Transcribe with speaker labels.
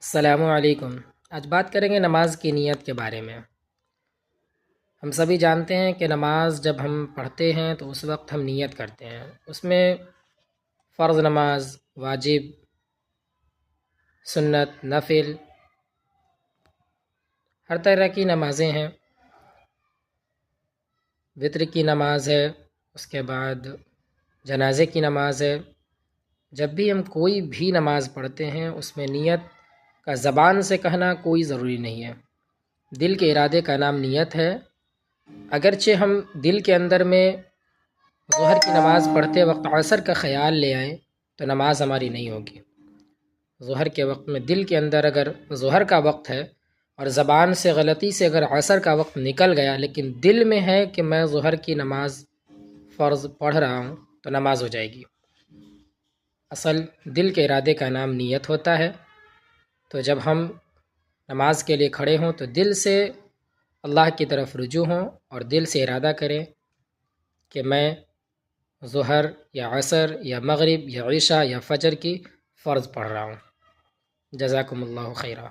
Speaker 1: السلام علیکم۔ آج بات کریں گے نماز کی نیت کے بارے میں۔ ہم سبھی جانتے ہیں کہ نماز جب ہم پڑھتے ہیں تو اس وقت ہم نیت کرتے ہیں۔ اس میں فرض نماز، واجب، سنت، نفل، ہر طرح کی نمازیں ہیں۔ وتر کی نماز ہے، اس کے بعد جنازے کی نماز ہے۔ جب بھی ہم کوئی بھی نماز پڑھتے ہیں اس میں نیت کا زبان سے کہنا کوئی ضروری نہیں ہے، دل کے ارادے کا نام نیت ہے۔ اگرچہ ہم دل کے اندر میں ظہر کی نماز پڑھتے وقت عصر کا خیال لے آئیں تو نماز ہماری نہیں ہوگی۔ ظہر کے وقت میں دل کے اندر اگر ظہر کا وقت ہے اور زبان سے غلطی سے اگر عصر کا وقت نکل گیا لیکن دل میں ہے کہ میں ظہر کی نماز فرض پڑھ رہا ہوں تو نماز ہو جائے گی۔ اصل دل کے ارادے کا نام نیت ہوتا ہے۔ تو جب ہم نماز کے لیے کھڑے ہوں تو دل سے اللہ کی طرف رجوع ہوں اور دل سے ارادہ کریں کہ میں ظہر یا عصر یا مغرب یا عشاء یا فجر کی فرض پڑھ رہا ہوں۔ جزاکم اللہ خیرہ۔